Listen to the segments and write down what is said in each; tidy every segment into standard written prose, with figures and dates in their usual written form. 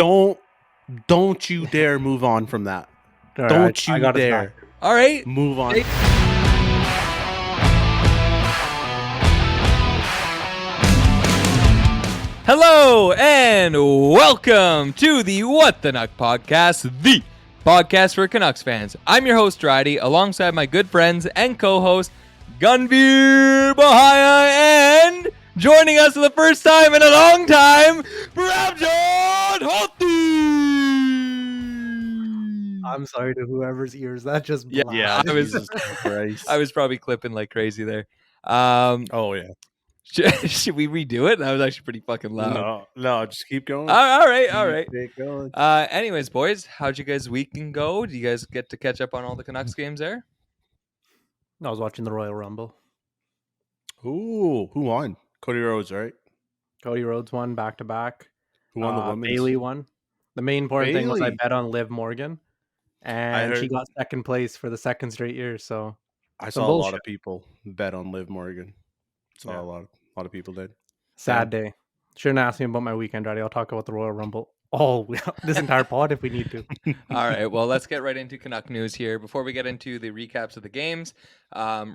Don't you dare move on from that. All right, Don't I you got his dare back. All right. move on. Hello and welcome to the What the Nuck podcast, the podcast for Canucks fans. I'm your host, Dridey, alongside my good friends and co-host, Gunveer Bahia, and joining us for the first time in a long time, Prabjot Hoti. I'm sorry to whoever's ears that just Yeah, Yeah, blasted. Jesus Christ. I was probably clipping like crazy there. Oh yeah. Should we redo it? That was actually pretty fucking loud. No, just keep going. All right. Keep it going. Anyways, boys, how'd you guys' weekend go? Do you guys get to catch up on all the Canucks games there? I was watching the Royal Rumble. Ooh, who won? Cody Rhodes, right? Cody Rhodes won back to back. Who won the women's? Bailey won. The main important thing was I Bailey. bet on Liv Morgan, and she heard- got second place for the second straight year. So I some saw a lot bullshit. of people bet on Liv Morgan. Saw Yeah. a lot of people did. Sad day. Shouldn't ask me about my weekend, Daddy. I'll talk about the Royal Rumble this entire pod if we need to. All right, well, let's get right into Canuck news here. Before we get into the recaps of the games,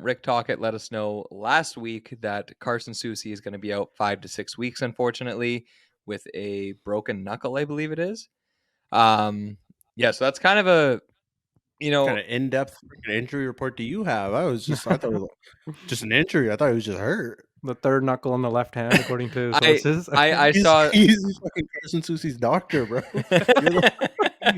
Rick Tocchet let us know last week that Carson Soucy is going to be out 5 to 6 weeks, unfortunately, with a broken knuckle, I believe it is. So that's kind of a, What kind of in-depth injury report do you have? I thought it was just an injury. I thought he was just hurt. The third knuckle on the left hand, according to sources. I saw he's fucking Carson Soucy's doctor, bro. He's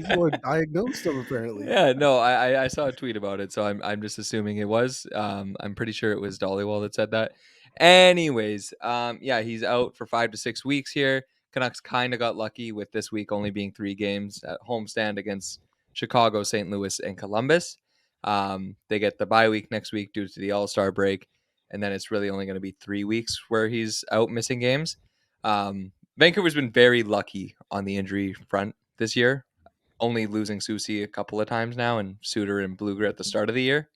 the one diagnosed him apparently. Yeah, no, I saw a tweet about it, so I'm just assuming it was. I'm pretty sure it was Dollywall that said that. Anyways, he's out for 5 to 6 weeks here. Canucks kind of got lucky with this week only being 3 games at homestand against Chicago, St. Louis, and Columbus. They get the bye week next week due to the All-Star break, and then it's really only going to be 3 weeks where he's out missing games. Vancouver's been very lucky on the injury front this year, only losing Soucy a couple of times now, and Suter and Bluger at the start of the year.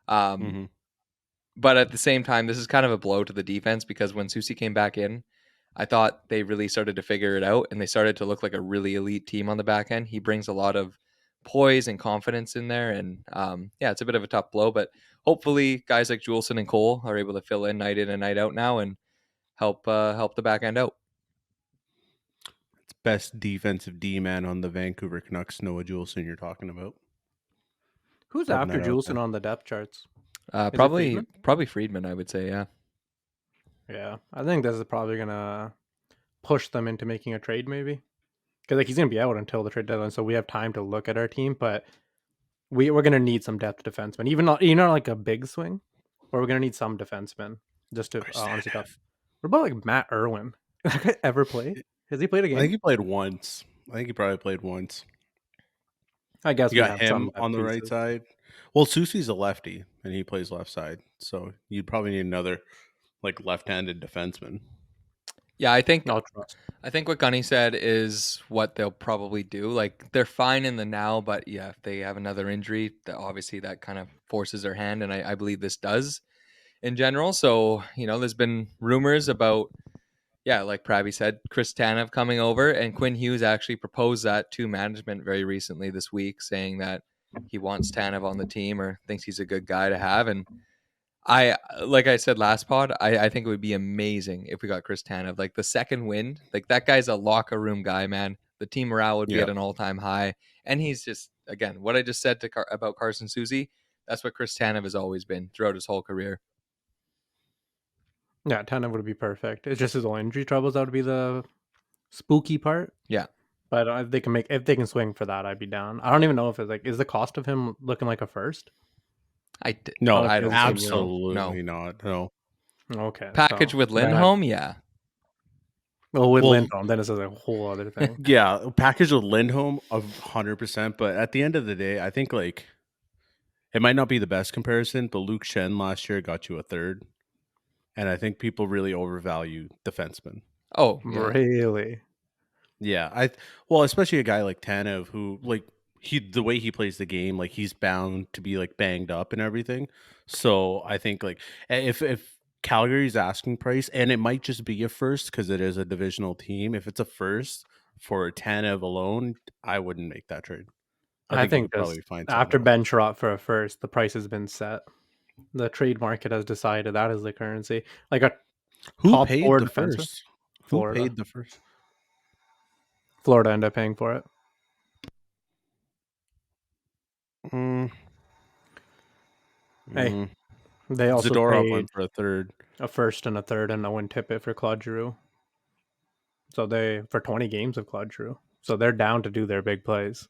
But at the same time, this is kind of a blow to the defense because when Soucy came back in, I thought they really started to figure it out, and they started to look like a really elite team on the back end. He brings a lot of poise and confidence in there, and it's a bit of a tough blow, but hopefully guys like Juleson and Cole are able to fill in and night out now and help the back end out. It's best defensive D-man on the Vancouver Canucks, Noah Juleson you're talking about. Who's after Juleson on the depth charts? Probably Friedman, I would say, yeah. Yeah, I think this is probably gonna push them into making a trade, maybe, because he's gonna be out until the trade deadline, so we have time to look at our team. But we're gonna need some depth defensemen, even not like a big swing, but we're gonna need some defensemen just to honestly talk. What about like Matt Irwin? That guy ever played? Has he played a game? I think he played once. I think he probably played once. I guess you got him on the right side. Well, Soucy's a lefty, and he plays left side, so you'd probably need another like left-handed defenseman. Yeah, I think what Gunny said is what they'll probably do. Like, they're fine in the now, but yeah, if they have another injury, obviously that kind of forces their hand, and I believe this does in general. So, there's been rumors about, like Prabby said, Chris Tanev coming over, and Quinn Hughes actually proposed that to management very recently this week, saying that he wants Tanev on the team or thinks he's a good guy to have. And like I said last pod, I think it would be amazing if we got Chris Tanev. Like, the second wind, like, that guy's a locker room guy, man. The team morale would be at an all-time high. And he's just, again, what I just said about Carson Soucy, that's what Chris Tanev has always been throughout his whole career. Yeah, Tanev would be perfect. It's just his own injury troubles that would be the spooky part. Yeah. But if they can swing for that, I'd be down. I don't even know if it's is the cost of him looking like a first? I don't absolutely not. No. Okay. Package with Lindholm, yeah. Well, with Lindholm, then it's a whole other thing. Yeah, package with Lindholm 100%. But at the end of the day, I think like it might not be the best comparison, but Luke Shen last year got you a third, and I think people really overvalue defensemen. Oh, yeah. Really? Yeah, especially a guy like Tanev who like. The way he plays the game, like he's bound to be like banged up and everything. So I think like if Calgary's asking price, and it might just be a first because it is a divisional team. If it's a first, for Tanev alone, I wouldn't make that trade. I I think you think could just probably find someone after else. Ben Sherratt for a first, the price has been set. The trade market has decided that is the currency. Like a Who top paid four the defenseman, first? Who Florida. paid the first? Florida ended up paying for it. Mm, Hey, mm. they also Zadorov paid went for a third. a first and a third and a win tippet for Claude Giroux. So they for 20 games of Claude Giroux. So they're down to do their big plays.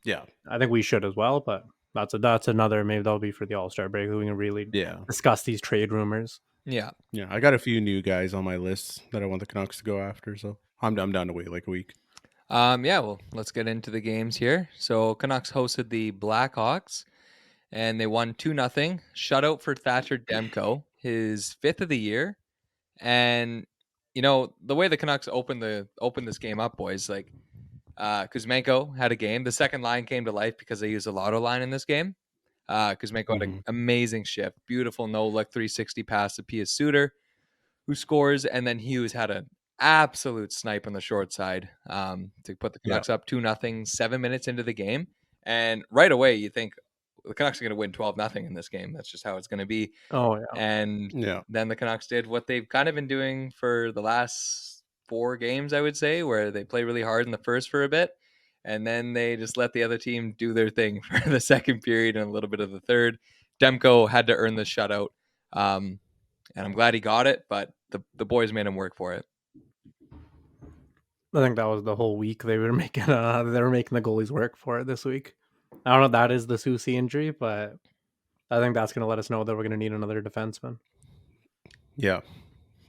Yeah, I think we should as well, but that's another, maybe that'll be for the All-Star break. We can really yeah, discuss these trade rumors. Yeah. yeah. I got a few new guys on my list that I want the Canucks to go after, so I'm down to wait like a week. Yeah, well, let's get into the games here. So Canucks hosted the Blackhawks and they won 2-0. Shutout for Thatcher Demko, his 5th of the year. And the way the Canucks opened this game up, boys, like Kuzmenko had a game. The second line came to life because they used a lotto line in this game. Kuzmenko had an amazing shift, beautiful no-look 360 pass to Pius Suter, who scores, and then Hughes had an absolute snipe on the short side to put the Yeah, Canucks up 2-0, 7 minutes into the game. And right away, you think the Canucks are going to win 12-0 in this game. That's just how it's going to be. Oh yeah. And yeah, then the Canucks did what they've kind of been doing for the last 4 games, I would say, where they play really hard in the first for a bit. And then they just let the other team do their thing for the second period and a little bit of the third. Demko had to earn the shutout. And I'm glad he got it, but the boys made him work for it. I think that was the whole week they were making the goalies work for it this week. I don't know if that is the Susie injury, but I think that's going to let us know that we're going to need another defenseman. yeah,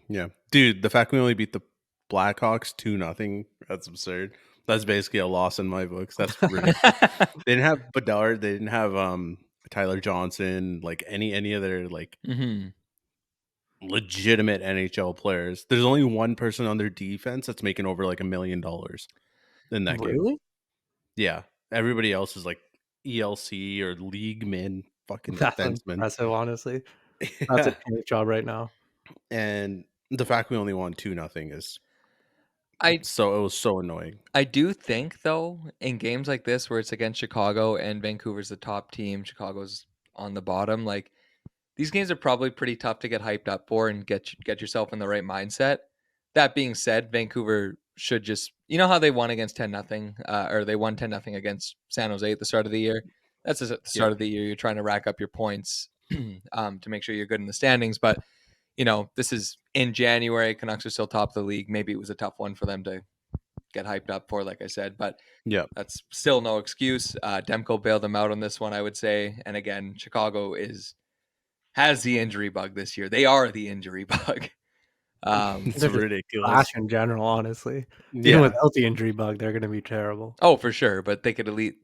yeah. Dude, the fact we only beat the Blackhawks 2-0, that's absurd. That's basically a loss in my books. That's ridiculous. They didn't have Bedard. They didn't have Tyler Johnson. Like any other like Mm-hmm. legitimate NHL players. There's only one person on their defense that's making over like $1 million in that game. Really? Yeah, everybody else is like ELC or league min fucking That's defensemen. impressive, honestly. That's a tank job right now. And the fact we only won 2-0 is I so, it was so annoying. I do think though, in games like this where it's against Chicago and Vancouver's the top team, Chicago's on the bottom, like these games are probably pretty tough to get hyped up for and get yourself in the right mindset. That being said, Vancouver should just, how they won against 10-0, or they won 10-0 against San Jose at the start of the year. That's at the Yeah, start of the year. You're trying to rack up your points to make sure you're good in the standings. But this is in January. Canucks are still top of the league. Maybe it was a tough one for them to get hyped up for, like I said, but yeah. that's still no excuse. Demko bailed them out on this one, I would say. And again, Chicago has the injury bug this year. They are the injury bug. It's They're just ridiculous. trash in general, honestly. Even Yeah, without the injury bug, they're going to be terrible. Oh, for sure. But they could elite,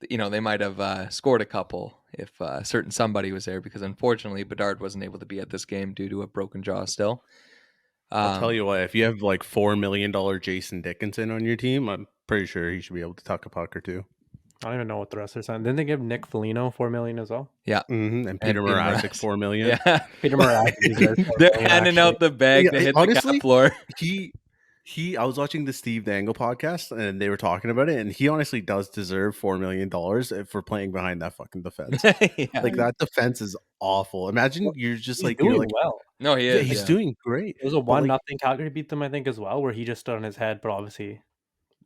they might have scored a couple if certain somebody was there, because unfortunately Bedard wasn't able to be at this game due to a broken jaw still. I'll tell you what. If you have like $4 million Jason Dickinson on your team, I'm pretty sure he should be able to tuck a puck or two. I don't even know what the rest of the time. Didn't they give Nick Foligno $4 million as well? Yeah. And Peter Mrazek $4 million. Yeah. Peter Mrazek deserves $4 They're million, handing actually. out the bag to hit the Honestly, cap floor. I was watching the Steve Dangle podcast and they were talking about it, and he honestly does deserve $4 million for playing behind that fucking defense. Yeah. Like, that defense is awful. Imagine you're just He's like, you're doing like, well. No, he yeah, is. he's Yeah. doing great. It was a But 1-0 like, Calgary beat them, I think, as well, where he just stood on his head, but obviously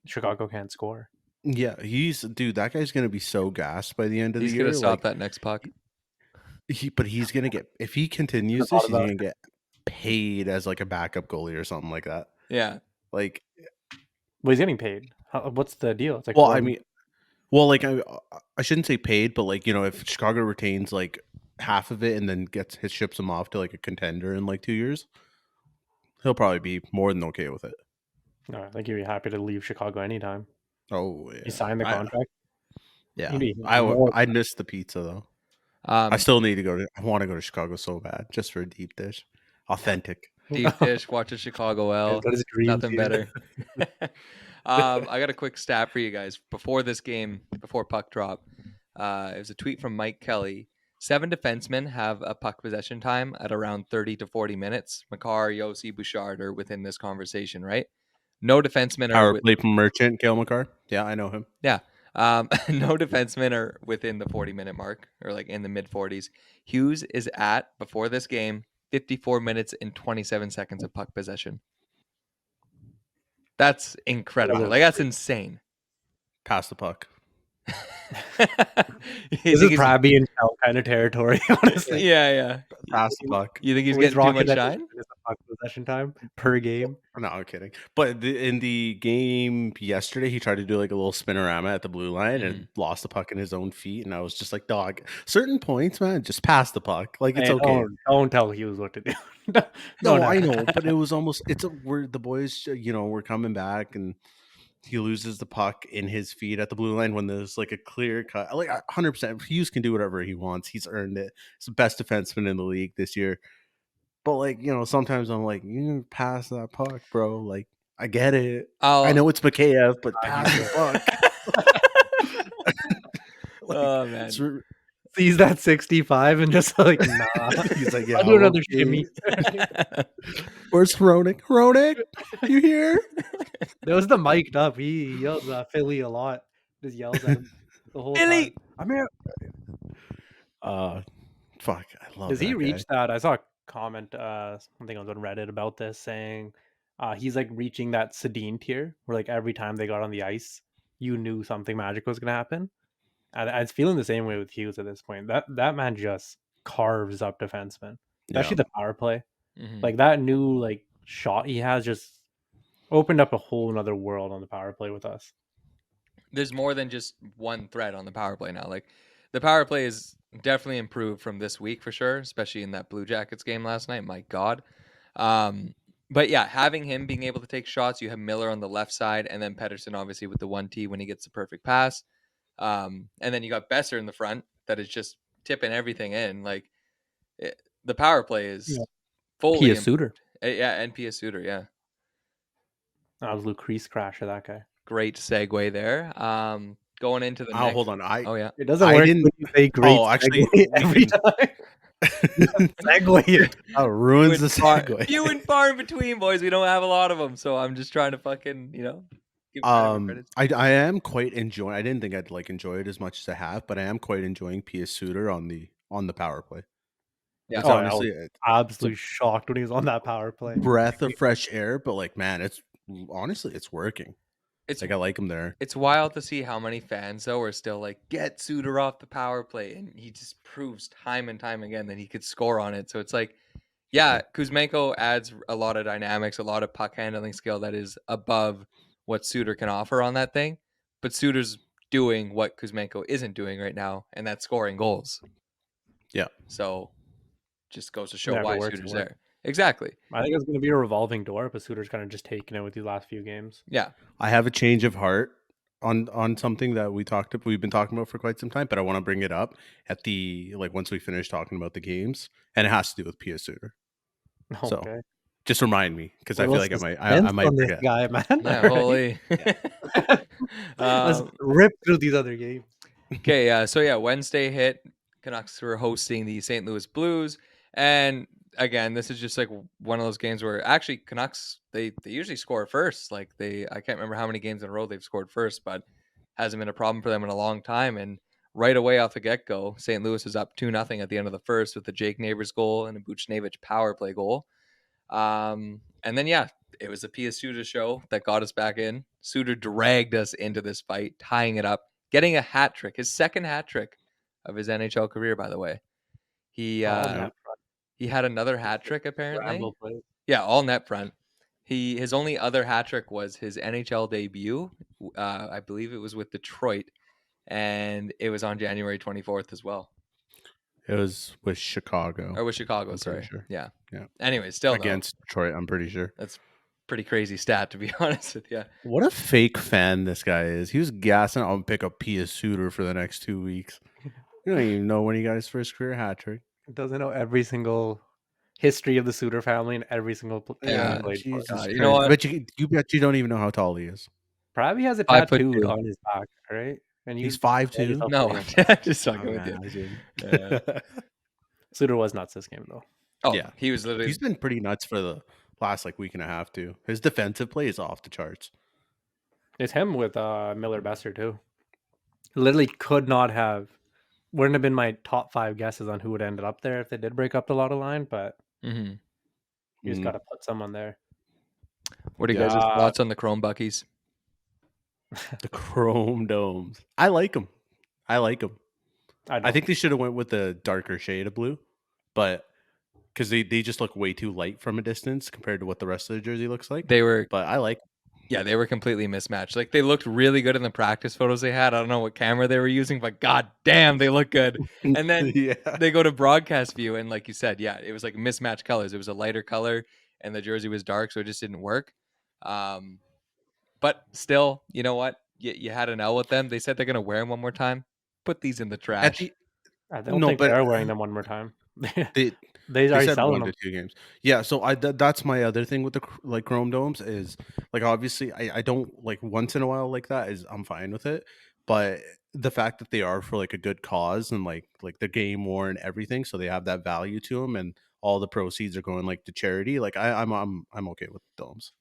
Chicago can't score. yeah, that guy's gonna be so gassed by the end of He's the going year. to stop Like, that next puck. he's gonna get, if he continues Thought this, he's about gonna get paid as like a backup goalie or something like that. Yeah. Like, Well, he's getting paid. What's the deal? It's like well, 4 I mean, well, like I shouldn't say paid, but like, if Chicago retains like half of it and then ships him off to like a contender in like 2 years, he'll probably be more than okay with it. No, I think he'd be happy to leave Chicago anytime. Oh yeah, He signed the contract. yeah. He'd be I more- I miss the pizza though. I still need to go to. I want to go to Chicago so bad, just for a deep dish, authentic. Deep dish, watch a Chicago L. That is dream, Nothing dude. better. I got a quick stat for you guys before this game, before puck drop. It was a tweet from Mike Kelly. 7 defensemen have a puck possession time at around 30 to 40 minutes. Makar, Yossi, Bouchard are within this conversation, right? No defensemen are Power play from Merchant, Cale Makar. Yeah, I know him. Yeah. No defensemen are within the 40-minute mark or like in the mid 40s. Hughes is at, before this game, 54 minutes and 27 seconds of puck possession. That's incredible. Like, that's insane. Pass the puck. This is probably in Cal kind of territory, honestly. Yeah. Pass the puck. You think he's getting too much shine? Puck possession time per game. No, I'm kidding. But in the game yesterday, he tried to do like a little spinorama at the blue line and lost the puck in his own feet. And I was just like, dog, certain points, man, just pass the puck. Like, it's okay. Don't tell Hughes what to do. No, I know, but it was almost, we're the boys, we're coming back and he loses the puck in his feet at the blue line when there's like a clear cut. Like 100%, Hughes can do whatever he wants. He's earned it. He's the best defenseman in the league this year. But like, sometimes I'm like, you pass that puck, bro. Like, I get it. I know it's Mikheyev, but pass the puck. Oh man. Sees that 65 and just like, nah. He's like, yeah, I'll do another shimmy. Where's Hronik? Hronik, you here? That was the mic'd up. He yells Philly a lot. Just yells at him the whole Philly! time. I'm here. Fuck, I love. Does he reach that? I saw a comment. I think I was on Reddit about this saying he's like reaching that Sedin tier where like every time they got on the ice, you knew something magic was gonna happen. And I was feeling the same way with Hughes at this point. That man just carves up defensemen, especially the power play. Like that new like shot he has just opened up a whole another world on the power play with us. There's more than just one threat on the power play now. Like the power play is definitely improved from this week for sure, especially in that Blue Jackets game last night. My God. But yeah, having him being able to take shots, you have Miller on the left side, and then Pettersson obviously with the 1T when he gets the perfect pass. And then you got Boeser in the front that is just tipping everything in. Like the power play is fully Pia Suter. Yeah, and Pia Suter, yeah. That was Lucrece Crasher, that guy. Great segue there. Going into the next... hold on. It doesn't work when you say great segue every time. Segue it. Oh, ruins the segue. Few and far in between, boys. We don't have a lot of them, so I'm just trying to fucking, give credit. I am quite enjoying. I didn't think I'd like enjoy it as much as I have, but I am quite enjoying Pia Suter on the power play. Yeah, honestly, absolutely shocked when he was on that power play. Breath of fresh air, but like, man, it's working. It's like I like him there. It's wild to see how many fans though are still like, get Suter off the power play, and he just proves time and time again that he could score on it. So it's like, yeah, Kuzmenko adds a lot of dynamics, a lot of puck handling skill that is above what Suter can offer on that thing. But Suter's doing what Kuzmenko isn't doing right now, and that's scoring goals. Yeah. So just goes to show why Suter's there. Exactly. I think it's going to be a revolving door, but Suter's kind of just taking it with these last few games. Yeah. I have a change of heart on something that we've been talking about for quite some time, but I want to bring it up at once we finish talking about the games, and it has to do with Pia Suter. Okay. So just remind me, because I feel like I might forget. This guy, man. Yeah, holy. Let's rip through these other games. Okay, so yeah, Wednesday hit. Canucks were hosting the St. Louis Blues, and again, this is just like one of those games where actually Canucks they usually score first. Like I can't remember how many games in a row they've scored first, but hasn't been a problem for them in a long time. And right away off the get-go, St. Louis is up 2-0 at the end of the first with the Jake Neighbors goal and a Buchnevich power play goal. And then it was the Pia Suter show that got us back in. Suter dragged us into this fight, tying it up, getting a hat trick, his second hat trick of his NHL career, by the way. He had another hat trick apparently. Yeah, all net front. His only other hat trick was his NHL debut. I believe it was with Detroit, and it was on January 24th as well. It was with Chicago. Or with Chicago, sorry. Sure. Yeah. Yeah. Anyway, still against Detroit, I'm pretty sure. That's pretty crazy stat, to be honest with you. What a fake fan this guy is. He was gassing on pick up Pia Suter for the next 2 weeks. You don't even know when he got his first career hat trick. Doesn't know every single history of the Suter family and every single yeah. You know what? But you bet you don't even know how tall he is. Probably has a tattooed on his back, right? And he's 5'2". No, just talking with you. Suter was nuts this game though. Oh yeah, he was literally. He's been pretty nuts for the last like week and a half too. His defensive play is off the charts. It's him with Miller Besser too. Literally could not have wouldn't have been my top 5 guesses on who would ended up there if they did break up the lotto line, but Mm-hmm. you just Mm. got to put someone there. What are you Yeah. guys' thoughts on the Chrome Buckies? The Chrome Domes. I like them. I like them. I I don't. think they should have went with a darker shade of blue, but because they just look way too light from a distance compared to what the rest of the jersey looks like. They were, But I like. yeah, they were completely mismatched. Like they looked really good in the practice photos they had. I don't know what camera they were using, but god damn, they look good. And then Yeah. they go to broadcast view, and like you said, yeah, it was like mismatched colors. It was a lighter color, and the jersey was dark, so it just didn't work. But still, you know what? You had an L with them. They said they're gonna wear them one more time. Put these in the At trash. the I don't no, think they but are wearing them one more time. they They they already said selling 1 to them. 2 games. Yeah, so that's my other thing with the like Chrome Domes is like obviously I don't like once in a while like that is I'm fine with it, but the fact that they are for like a good cause and like the game war and everything, so they have that value to them, and all the proceeds are going like to charity. Like I'm okay with domes.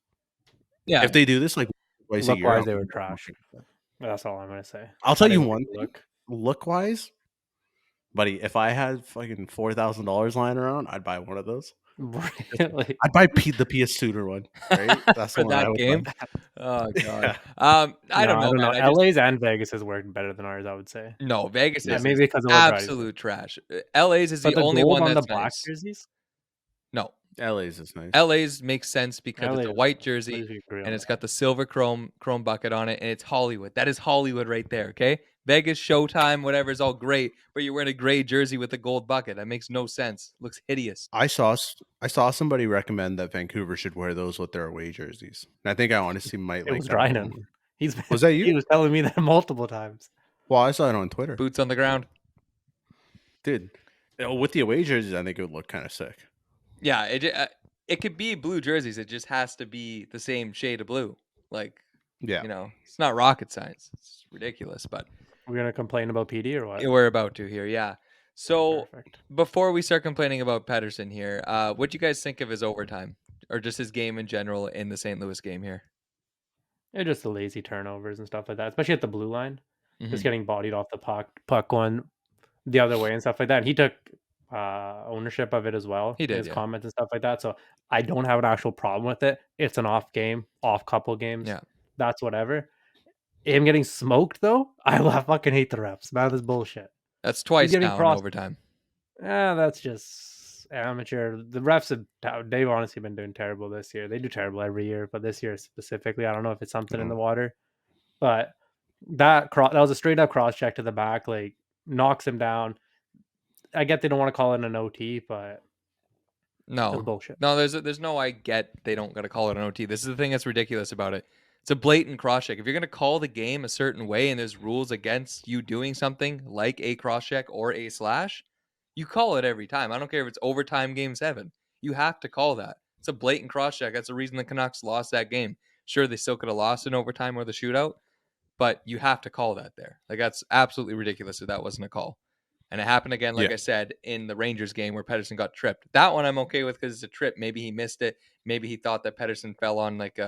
Yeah, If they do this like twice a Look year, wise, they were trash. okay with that. That's all I'm gonna say. I'll I tell you didn't like one the thing, look. look wise, buddy. If I had fucking $4,000 lying around, I'd buy one of those. Really? I'd buy the PS Tutor one, right? That's the for one I that would game. buy. Oh god. Yeah. I No, don't I know, don't know. man. I just LA's and Vegas has worked better than ours, I would say. no Vegas Yeah. Maybe is because of what Bradley said. absolute trash. LA's is But the the only gold one on the that's black nice. jerseys, No, LA's is nice. LA's makes sense because LA it's a is white nice. At jersey least we agree and on it's that. got the silver chrome bucket on it, and it's Hollywood. That is Hollywood right there. Okay, Vegas, Showtime, whatever is all great, but you're wearing a gray jersey with a gold bucket. That makes no sense. Looks hideous. I saw somebody recommend that Vancouver should wear those with their away jerseys. And I think I honestly might It like was that a little Ryan. more. He's Was that he you? was telling me that multiple times. Well, I saw it on Twitter. Boots on the ground. Dude, with the away jerseys, I think it would look kind of sick. Yeah, it could be blue jerseys. It just has to be the same shade of blue. Like, Yeah. it's not rocket science. It's ridiculous, but We're gonna complain about PD or what? we're about to here. Yeah. So Perfect. before we start complaining about Pedersen here, what do you guys think of his overtime or just his game in general in the St. Louis game here? They're just the lazy turnovers and stuff like that, especially at the blue line. Just Mhm. getting bodied off the puck going the other way and stuff like that. And he took ownership of it as well He in did, his yeah. comments and stuff like that. So I don't have an actual problem with it. It's an off game, off couple games. Yeah. That's whatever. Him getting smoked though, I fucking hate the refs. Man, this bullshit. That's He's twice getting now in crossed. overtime. That's just amateur. The refs they've honestly been doing terrible this year. They do terrible every year, but this year specifically, I don't know if it's something in the Oh. water. But that was a straight up cross check to the back, like knocks him down. I get they don't want to call it an OT, but that's No. bullshit. No, there's no I get they don't gotta call it an OT. This is the thing that's ridiculous about it. It's a blatant cross check. If you're gonna call the game a certain way and there's rules against you doing something like a cross check or a slash, you call it every time. I don't care if it's overtime game 7. You have to call that. It's a blatant cross check. That's the reason the Canucks lost that game. Sure, they still could have lost in overtime or the shootout, but you have to call that there. Like that's absolutely ridiculous if that wasn't a call. And it happened again, like Yeah. I said, in the Rangers game where Pedersen got tripped. That one I'm okay with because it's a trip. Maybe he missed it. Maybe he thought that Pedersen fell on like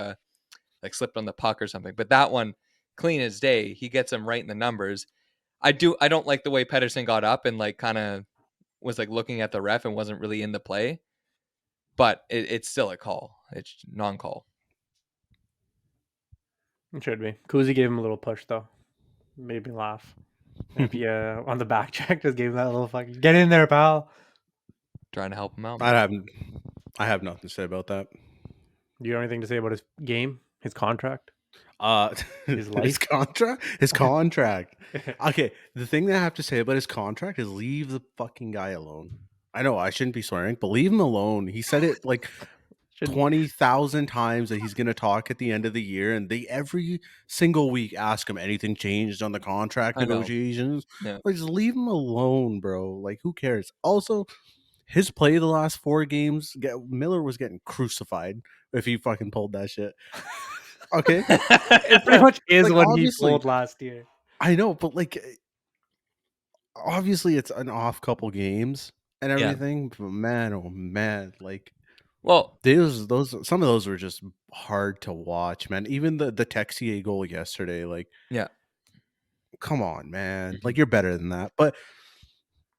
slipped on the puck or something. But that one, clean as day, he gets him right in the numbers. I don't like the way Pedersen got up and like kind of was like looking at the ref and wasn't really in the play. But it's still a call. It's non-call. It should be. Kuzi gave him a little push though. Made me laugh. If you on the back check, just gave him that little fucking get in there, pal. Trying to help him out. I have nothing to say about that. Do you have anything to say about his game, his contract? His life? contract? His contract. Okay, the thing that I have to say about his contract is leave the fucking guy alone. I know I shouldn't be swearing, but leave him alone. He said it like 20,000 times that he's going to talk at the end of the year, and they every single week ask him anything changed on the contract I know. negotiations. Yeah. Like, just leave him alone, bro. Like, who cares? Also, his play the last 4 games, Miller was getting crucified if he fucking pulled that shit. Okay, It pretty much is like, what he obviously, pulled last year. I know, but like, obviously, it's an off couple games and Yeah. everything. But man, oh man, like, Well, those some of those were just hard to watch, man. Even the Texier goal yesterday, like, yeah. come on, man. Mhm. Like, you're better than that. But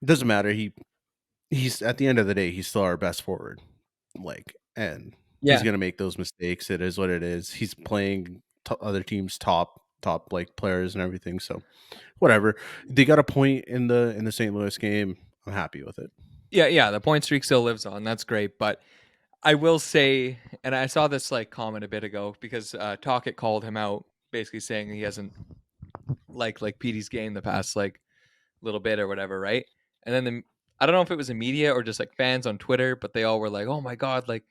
it doesn't matter. He's at the end of the day, he's still our best forward. Like, and he's Yeah. gonna make those mistakes. It is what it is. He's playing other teams' top like players and everything. So whatever. They got a point in the St. Louis game. I'm happy with it. Yeah, the point streak still lives on. That's great, but I will say, and I saw this like comment a bit ago because Talkett called him out, basically saying he hasn't like PD's game the past like little bit or whatever, right? And then I don't know if it was the media or just like fans on Twitter, but they all were like, "Oh my god, like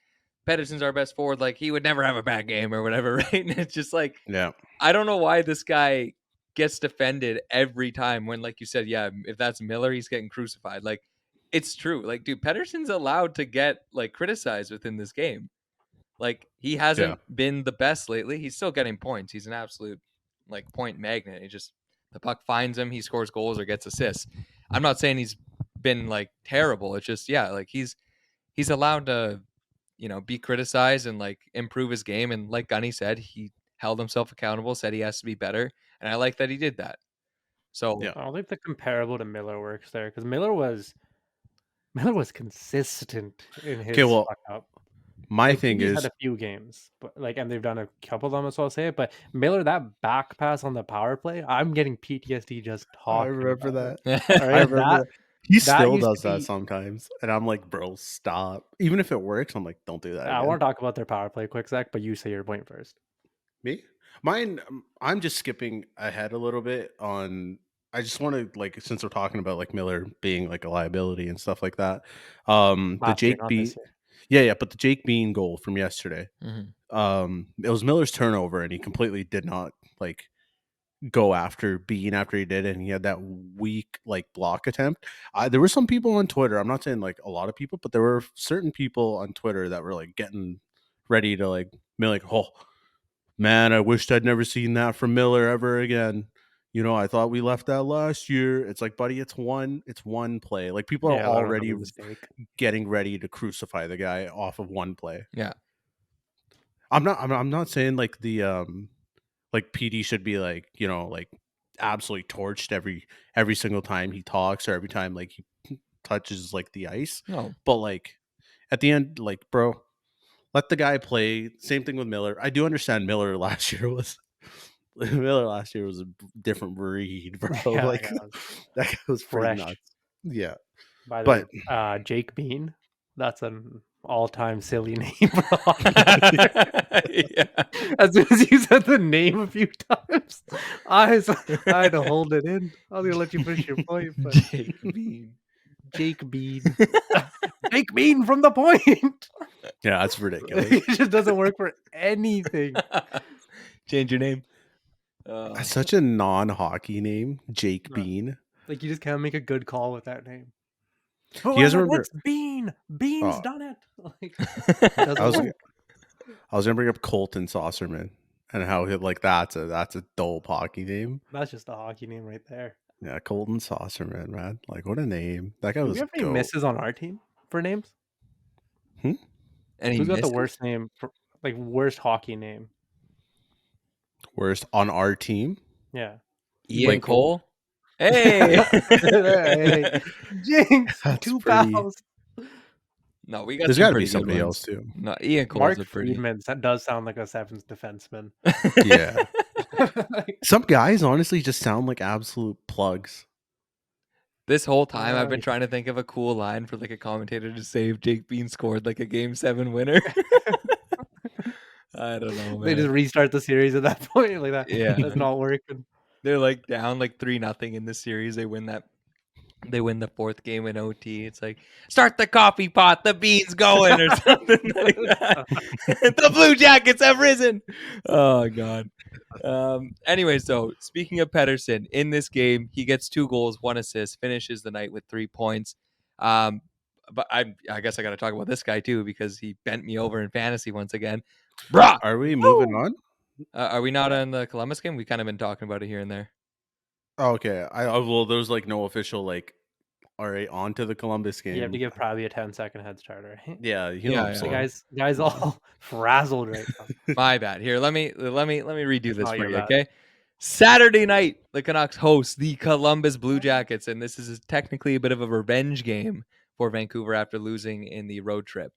Pedersen's our best forward, like he would never have a bad game or whatever," right? And it's just like Yeah. I don't know why this guy gets defended every time when, like you said, yeah, if that's Miller, he's getting crucified. Like it's true. Like, dude, Pedersen's allowed to get like criticized within this game. Like he Yeah. hasn't been the best lately. He's still getting points. He's an absolute like point magnet. He just the puck finds him, he scores goals or gets assists. I'm not saying he's been like terrible. It's just like he's allowed to be criticized and like improve his game. And like Gunny said, he held himself accountable, said he has to be better, and I like that he did that. So Yeah. I don't think the comparable to Miller works there because Miller was consistent in Okay, his well, fuck up. my Like thing PD's had is a few games, but like, and they've done a couple of them, so I'll say it. But Miller, that back pass on the power play, I'm getting PTSD just I talking remember about that. it. All I right, remember that that. He that still used does to that be. sometimes. And I'm like, bro, stop. Even if it works, I'm like, don't do that I again. want to talk about their power play quick, Zach, but you say your point first. Me? Mine, I'm just skipping ahead a little bit on. I just want to, like, since we're talking about like Miller being like a liability and stuff like that. The Last year, Jake not Bean, this year. yeah, but the Jake Bean goal from yesterday. Mhm. It was Miller's turnover, and he completely did not like go after Bean after he did it, and he had that weak like block attempt. There were some people on Twitter. I'm not saying like a lot of people, but there were certain people on Twitter that were like getting ready to like be like, oh man, I wished I'd never seen that from Miller ever again. I thought we left that last year. It's like, buddy, it's one play. Like people are Yeah, learn from already your mistake. getting ready to crucify the guy off of one play. Yeah. I'm not saying like like PD should be like, like absolutely torched every single time he talks or every time like he touches like the ice. No. But like at the end, like, bro, let the guy play. Same thing with Miller. I do understand Miller last year was a different breed, bro. Yeah, that Like guy was that guy was pretty fresh. nuts. Yeah. By the But way, Jake Bean, that's an all-time silly name for a hockey player. Yeah. As soon as you said the name a few times, I had to hold it in. I was gonna let you finish your point, but Jake Bean. Jake Bean, Jake Bean from the point. yeah, that's ridiculous. It just doesn't work for anything. Change your name. That's such a non-hockey name, Jake No. Bean. Like you just can't make a good call with that name. Do you guys remember? It's Bean. Bean's Oh, done it. Like I doesn't was work. I was gonna bring up Colton Saucerman and how like that's a dope hockey name. That's just a hockey name right there. Yeah, Colton Saucerman, man. Like what a name. That guy Do we was have any goat. misses on our team for names? And he Who's got the misses. worst name for like worst hockey name? Worst on our team. Yeah. Ian Like Cole. Hey. Hey, Jinx, that's two pretty. pals. No, we got There's some got to be pretty good somebody ones. else too. No, Ian Cole's Mark a pretty. Friedman does sound like a Sevens defenseman. Yeah. Like, Some guys honestly just sound like absolute plugs. This whole time I've been yeah. trying to think of a cool line for like a commentator to say if Jake Bean scored like a game 7 winner. I don't know, man. They just restart the series at that point. Like that. Yeah. That's not working. They're like down like 3-0 in the series. They win the fourth game in OT. It's like, start the coffee pot, the beans going, or something like that. The Blue Jackets have risen. Oh God. Anyway, so speaking of Pedersen, in this game, he gets 2 goals, 1 assist, finishes the night with 3 points. But I guess I got to talk about this guy too because he bent me over in fantasy once again. Bruh. Are we moving on? Are we not on the Columbus game? We kind of been talking about it here and there. Oh, okay. Well, there's like no official like All right, on to the Columbus You have to game. give probably a 10-second head start, right? Yeah, you know Yeah, I'm yeah. The slow. guy's Come on. all frazzled right now. My bad. Here, let me redo It's this not for your you, bad. okay? Saturday night, the Canucks host the Columbus Blue Jackets, and this is technically a bit of a revenge game for Vancouver after losing in the road trip.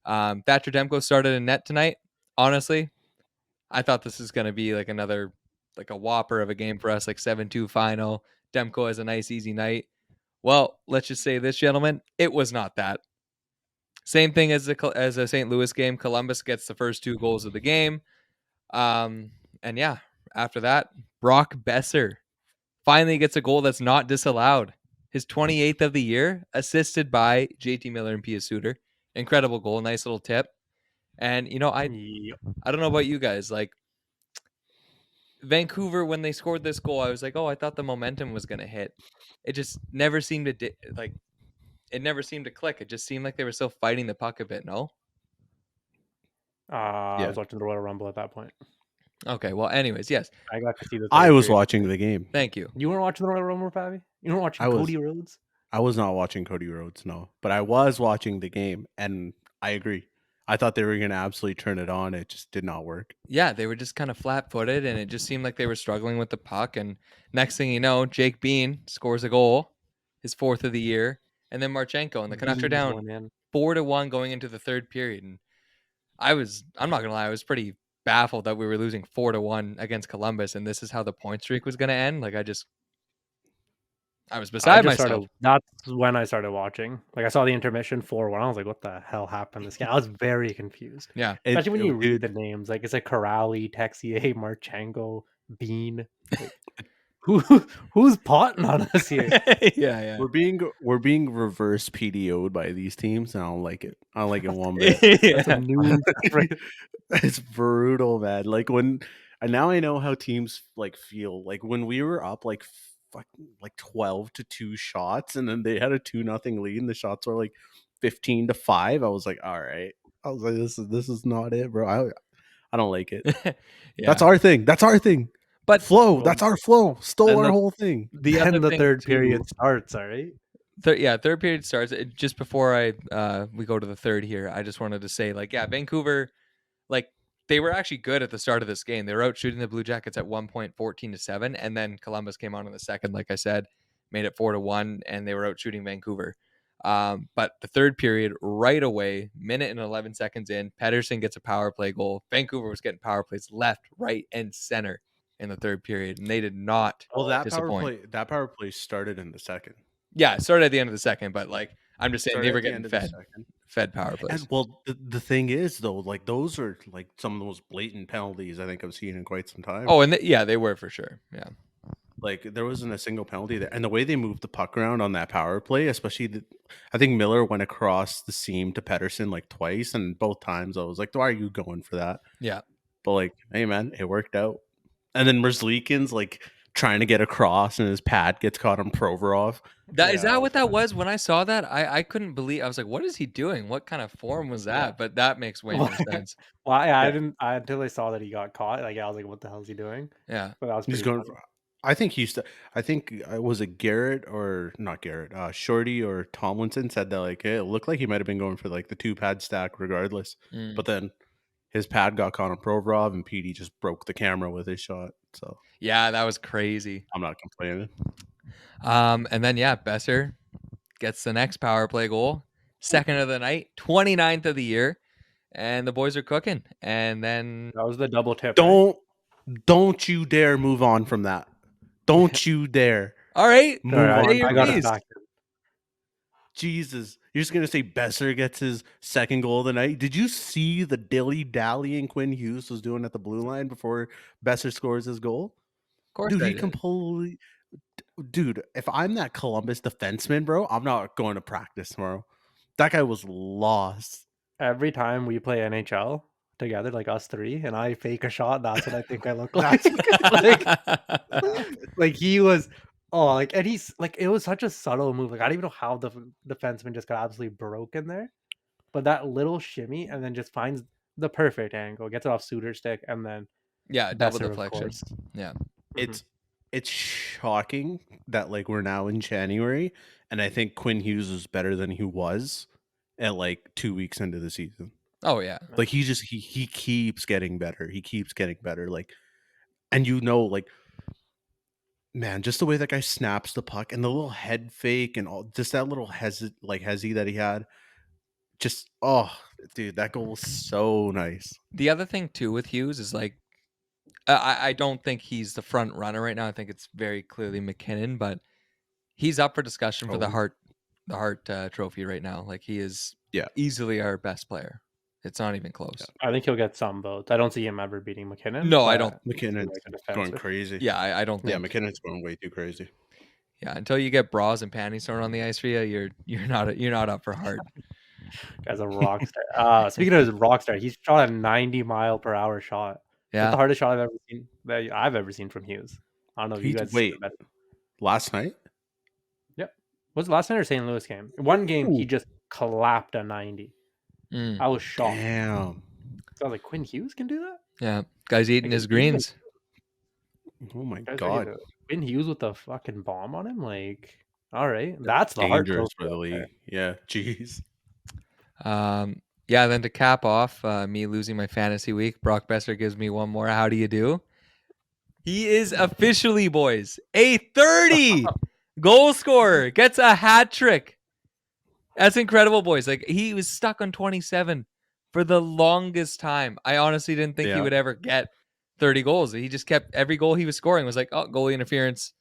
Thatcher Demko started in net tonight. Honestly, I thought this was going to be like a whopper of a game for us, like 7-2 final. Demko has a nice, easy night. Well, let's just say this, gentlemen, it was not that. Same thing as a St. Louis game. Columbus gets the first 2 goals of the game. And yeah, after that, Brock Besser finally gets a goal that's not disallowed. His 28th of the year, assisted by JT Miller and Pia Suter. Incredible goal, nice little tip. And I Yep. don't know about you guys, like Vancouver when they scored this goal, I was like, "Oh, I thought the momentum was going to hit." It just never seemed to it never seemed to click. It just seemed like they were still fighting the puck a bit, no? I Yeah, was watching the Royal Rumble at that point. Okay, well anyways, yes. I got to see the I third was period. watching the game. Thank you. You weren't watching the Royal Rumble, Pappy? You weren't watching I was Cody Rhodes? I was not watching Cody Rhodes, no, but I was watching the game, and I agree. I thought they were going to absolutely turn it on. It just did not work. Yeah, they were just kind of flat-footed and it just seemed like they were struggling with the puck and next thing you know, Jake Bean scores a goal, his 4th of the year, and then Marchenko and the Canucks are Beans down one in. 4-1 going into the 3rd period and I'm not going to lie, I was pretty baffled that we were losing 4-1 against Columbus and this is how the point streak was going to end. Like I was I beside just myself. started. That's when I started watching. Like I saw the intermission 4-1. I was like, "What the hell happened this game?" I was very confused, Yeah. especially when you read the Dude, names. Like it's like Corrali, Texier, Marchenko, Bean. Like who who's potting on us here? Yeah, we're being reverse PDO'd by these teams, and I don't like it. I don't like it one yeah. bit. That's some new stuff, right? It's brutal, man. Like when and now I know how teams like feel. Like when we were up like fucking like 12-2 shots, and then they had a 2-0 lead, and the shots were like 15-5. I was like, all right. I was like, this is not it, bro. I don't like it. Yeah. That's our thing. That's our thing. But Flow. Well, That's our flow. Stole and our whole thing. the then other the thing third too, period starts. All right. third period starts. Just before we go to the third here, I just wanted to say, like, yeah, Vancouver, like, they were actually good at the start of this game. They were out shooting the Blue Jackets at 1 point, 14-7, and then Columbus came on in the second, like I said, made it 4-1, and they were out shooting Vancouver. But the third period, right away, minute and 11 seconds in, Pedersen gets a power play goal. Vancouver was getting power plays left, right, and center in the third period, and they did not Well, disappoint. that power play started in the second. Yeah, it started at the end of the second, but like I'm just saying they Started were at the getting end of the fed second. power plays. And well, the thing is though, like those are like some of the most blatant penalties I think I've seen in quite some time. Oh, and yeah, they were for sure. Yeah. Like there wasn't a single penalty there, and the way they moved the puck around on that power play, especially I think Miller went across the seam to Pedersen like twice, and both times I was like, "Why are you going for that?" Yeah. But like, hey man, it worked out. And then Merzlikins like trying to get across, and his pad gets caught on Provorov. Is that what that was? When I saw that, I couldn't believe. I was like, "What is he doing? What kind of form was that?" Yeah, But that makes way more sense. Well, I yeah. didn't. Until I saw that he got caught. Like I was like, "What the hell is he doing?" Yeah. But that was He's pretty going. funny. I think he used to. I think was it Garrett or not Garrett? Shorty or Tomlinson said that like it looked like he might have been going for like the 2 pad stack regardless, Mm. but then his pad got caught on Provorov and Petey just broke the camera with his shot. So Yeah, that was crazy. I'm not complaining. And then yeah, Besser gets the next power play goal, second of the night, 29th of the year, and the boys are cooking. And then That was the double tip. Right? Don't you dare move on from that. Don't you dare all right, Sorry, move on say your I from got it that. piece. back. Jesus, you're just gonna say Besser gets his second goal of the night? Did you see the dilly dallying Quinn Hughes was doing at the blue line before Besser scores his goal? Of course Dude, I he did. completely. Dude, if I'm that Columbus defenseman, bro, I'm not going to practice tomorrow. That guy was lost. Every time we play NHL together, like us three, and I fake a shot, that's what I think I look That's like. Like he was. Oh, like and he's like it was such a subtle move. Like I don't even know how the defenseman just got absolutely broken there, but that little shimmy and then just finds the perfect angle, gets it off Suter's stick, and then Yeah, double Besser, of deflection. course. Yeah. Mhm. it's it's shocking that like we're now in January, and I think Quinn Hughes is better than he was at like 2 weeks into the season. Oh yeah. Like he keeps getting better. He keeps getting better. Like, and like, man, just the way that guy snaps the puck and the little head fake and all, just that little hezzy that he had. Just dude, that goal was so nice. The other thing too with Hughes is like I don't think he's the front runner right now. I think it's very clearly McKinnon, but he's up for discussion for the Oh, Hart trophy right now. Like he is yeah, easily our best player. It's not even close. I think he'll get some votes. I don't see him ever beating McKinnon. No, I don't. He's a McKinnon's really good going defensive. crazy. Yeah, I don't Yeah, think. McKinnon's going way too crazy. Yeah, until you get bras and panties thrown on the ice for you, you're not up for Hart. Guy's a rock star. Speaking of his rock star, he shot a 90-mile-per-hour shot. That's Yeah. the hardest shot I've ever seen from Hughes. I don't know if you guys seen Wait, it better. last night? Yep. Was it last night or St. Louis game? One game he Ooh. just clapped a 90. Mm. I was shocked. Damn. So I was like, Quinn Hughes can do that? Yeah. Guy's eating Like, his greens. Oh my Guys god. Quinn Hughes with a fucking bomb on him? Like, all right. That's That's the hard dangerous trophy for the right there. league. Yeah, jeez. Yeah, then to cap off me losing my fantasy week, Brock Besser gives me one more. How do you do? He is officially, boys, a 30 goal scorer. Gets a hat trick. That's incredible, boys. Like he was stuck on 27 for the longest time. I honestly didn't think he Yeah. would ever get 30 goals. He just kept every goal he was scoring was like, oh, goalie interference.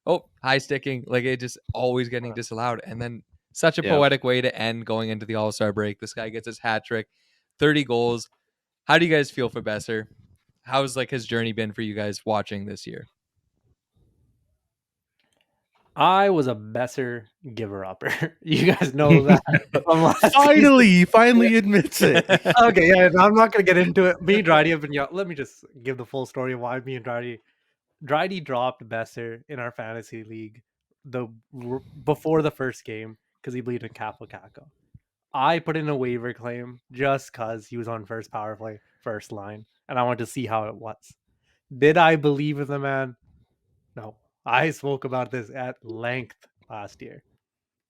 Oh, high sticking. Like it just always getting disallowed. And then such a poetic way to end going into the All-Star break. This guy gets his hat trick, 30 goals. How do you guys feel for Besser? How's like his journey been for you guys watching this year? I was a Besser giver-upper. You guys know that. He finally admits it. Okay, yeah, I'm not gonna get into it. Me and Drydy have been let me just give the full story of why me and Drydy dropped Besser in our fantasy league before the first game because he believed in Capo Caco. I put in a waiver claim just because he was on first power play, first line, and I wanted to see how it was. Did I believe in the man? No. I spoke about this at length last year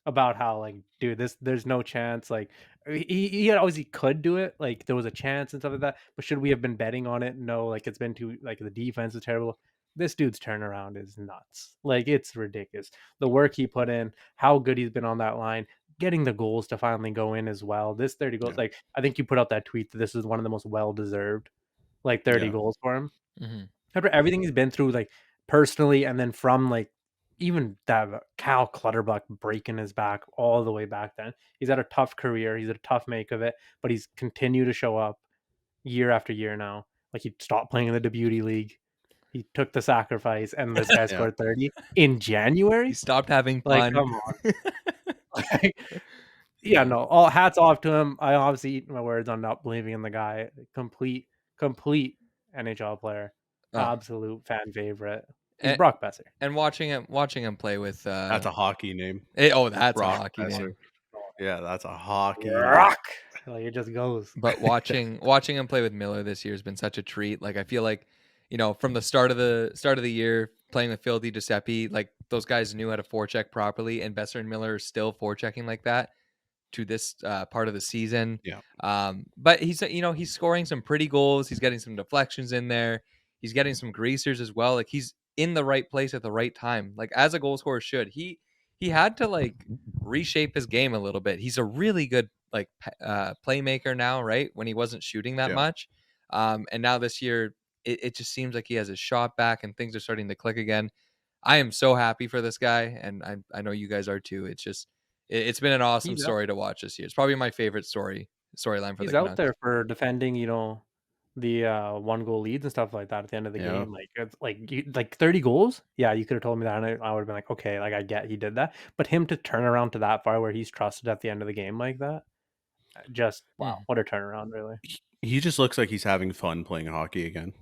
about how like, dude, there's no chance. Like he had always he could do it. Like there was a chance and stuff like that. But should we have been betting on it? No. Like it's been too like the defense is terrible. This dude's turnaround is nuts. Like it's ridiculous. The work he put in, how good he's been on that line, getting the goals to finally go in as well. This 30 goals, like I think you put out that tweet that this is one of the most well deserved, like 30 goals for him. Mm-hmm. After everything he's been through, like personally, and then from like even that Cal Clutterbuck breaking his back all the way back then. He's had a tough career. He's had a tough make of it, but he's continued to show up year after year now. Like he stopped playing in the Beauty League. He took the sacrifice, and this guy scored 30 in January. He stopped having Like, fun. come on. Like, yeah, no. All hats off to him. I obviously eat my words on not believing in the guy. Complete NHL player. Absolute fan favorite. He's Brock Besser. And watching him play with that's a hockey name. that's Brock a hockey Besser. name. Yeah, that's a hockey Rock. Like it just goes. But watching him play with Miller this year has been such a treat. Like I feel like, from the start of the year playing with Phil Giuseppe, like those guys knew how to forecheck properly, and Besser and Miller are still forechecking like that to this part of the season. Yeah. But he's scoring some pretty goals. He's getting some deflections in there. He's getting some greasers as well. Like he's in the right place at the right time. Like as a goal scorer should. He had to like reshape his game a little bit. He's a really good like playmaker now, right? When he wasn't shooting that much. And now this year it just seems like he has his shot back and things are starting to click again. I am so happy for this guy, and I know you guys are too. It's just it's been an awesome story to watch this year. It's probably my favorite storyline for the He's Canucks. out there for defending, the 1-goal leads and stuff like that at the end of the game. Like it's like 30 goals. Yeah, you could have told me that, and I would have been like, okay, like I get he did that. But him to turn around to that far where he's trusted at the end of the game like that, just wow, what a turnaround, really. He just looks like he's having fun playing hockey again.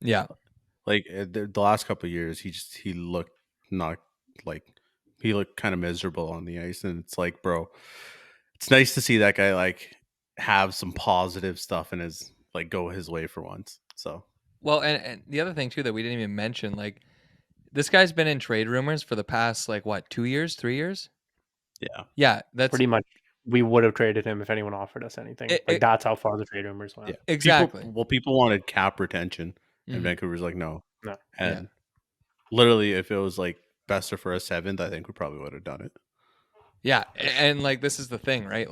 Yeah, like the last couple of years, he looked not like he looked kind of miserable on the ice, and it's like, bro, it's nice to see that guy like have some positive stuff in his like go his way for once. So well, and the other thing too that we didn't even mention, like This guy's been in trade rumors for the past 2 years, 3 years. Yeah. Yeah, that's pretty much. We would have traded him if anyone offered us anything. That's how far the trade rumors went. Yeah. Exactly. People wanted cap retention, and Mhm. Vancouver's like, no. No. And literally, if it was like best for a 7th, I think we probably would have done it. Yeah, and this is the thing, right?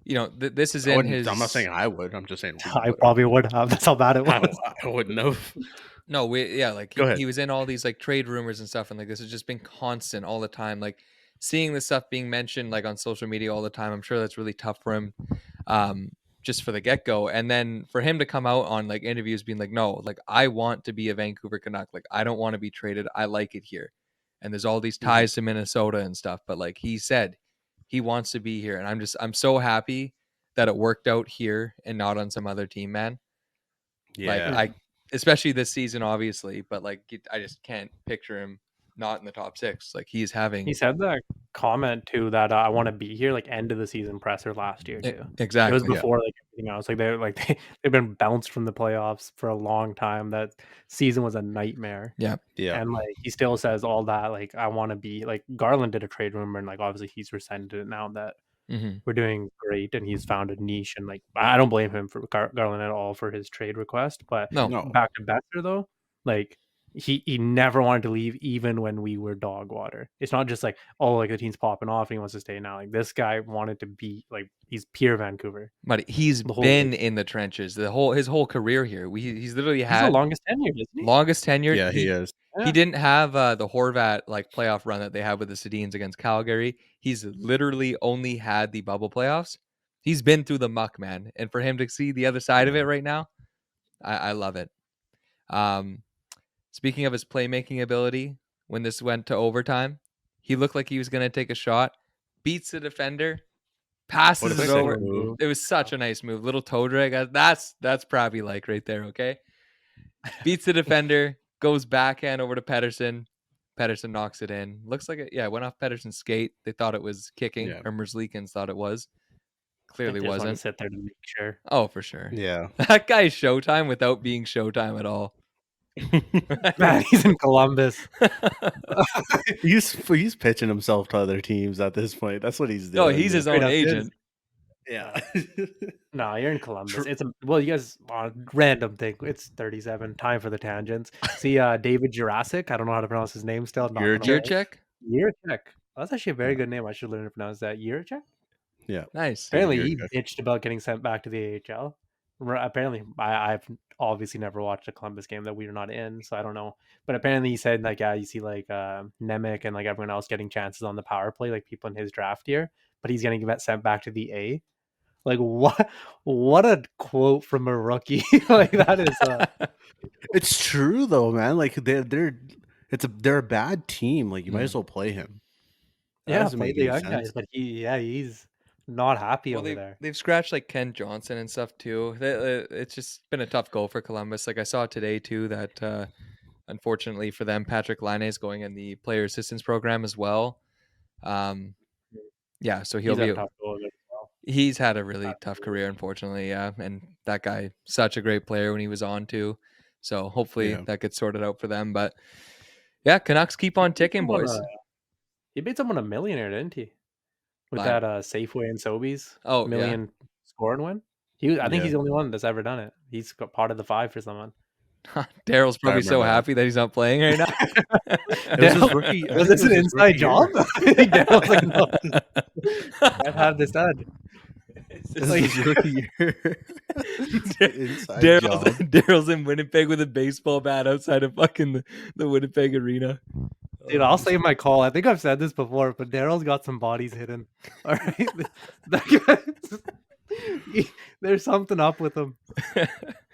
This is in his. I'm not saying I would. I'm just saying I probably would have. That's how bad it was. I wouldn't have. No, Go ahead. he was in all these trade rumors and stuff, and this has just been constant all the time. Seeing this stuff being mentioned on social media all the time, I'm sure that's really tough for him, just for the get go. And then for him to come out on interviews being no, I want to be a Vancouver Canuck. I don't want to be traded. I like it here, and there's all these ties to Minnesota and stuff. But he said, he wants to be here, and I'm so happy that it worked out here and not on some other team, man. Yeah. Especially this season, obviously, but I just can't picture him not in the top 6. He's having. He said that comment too that I want to be here end of the season presser last year too. Exactly. It was before everything else. They've been bounced from the playoffs for a long time. That season was a nightmare. Yeah. And he still says all that I want to be Garland did a trade rumor and obviously he's rescinded it now that we're doing great and he's found a niche and I don't blame him for Garland at all for his trade request. But no. Back to Boeser though, he never wanted to leave even when we were dog water. It's not just the team's popping off and he wants to stay now. This guy wanted to be he's pure Vancouver. But he's been in the trenches his whole career here. He's literally had the longest tenure, isn't he? Longest tenure. Yeah, he is. He didn't have the Horvat playoff run that they had with the Sedins against Calgary. He's literally only had the bubble playoffs. He's been through the muck, man. And for him to see the other side of it right now, I love it. Speaking of his playmaking ability, when this went to overtime, he looked like he was going to take a shot, beats the defender, passes it over. Move. It was such a nice move. Little toe drag. That's Pravy right there, okay? Beats the defender, goes backhand over to Pettersson. Pettersson knocks it in. Looks like it went off Pettersson's skate. They thought it was kicking, or Merzlikins thought it was. Clearly wasn't. Sit there to make sure. Oh, for sure. Yeah. That guy's Showtime without being Showtime at all. Man, he's in Columbus. he's pitching himself to other teams at this point. That's what he's doing. No, he's his own agent. Yeah. No, you're in Columbus. You guys random thing. It's 37. Time for the tangents. See, David Jurasic. I don't know how to pronounce his name still. Yurchek. That's actually a very good name. I should learn to pronounce that. Yurchek. Yeah. Nice. Apparently, he bitched about getting sent back to the AHL. Apparently, I've obviously never watched a Columbus game that we're not in, so I don't know. But apparently, he said you see Nemec and everyone else getting chances on the power play, people in his draft year, but he's getting sent back to the A. What a quote from a rookie. That is. It's true though, man. They're a bad team. You might as well play him. Play the young guys, but he's not happy over there. They've scratched Ken Johnson and stuff too. It's just been a tough go for Columbus. I saw today too that unfortunately for them, Patrick Laine is going in the player assistance program as well. So he's had a really tough career, unfortunately. Yeah, and that guy, such a great player when he was on too. So hopefully that gets sorted out for them. But yeah, Canucks keep on ticking, boys. He made someone a millionaire, didn't he? With that Safeway and Sobeys million score and win. I think he's the only one that's ever done it. He's got part of the 5 for someone. Daryl's probably so happy that he's not playing right now. Was this an inside job? Daryl's no. I've had this done. This is rookie year. Daryl's in Winnipeg with a baseball bat outside of fucking the Winnipeg arena. Dude, I'll save my call. I think I've said this before, but Daryl's got some bodies hidden. All right, there's something up with him.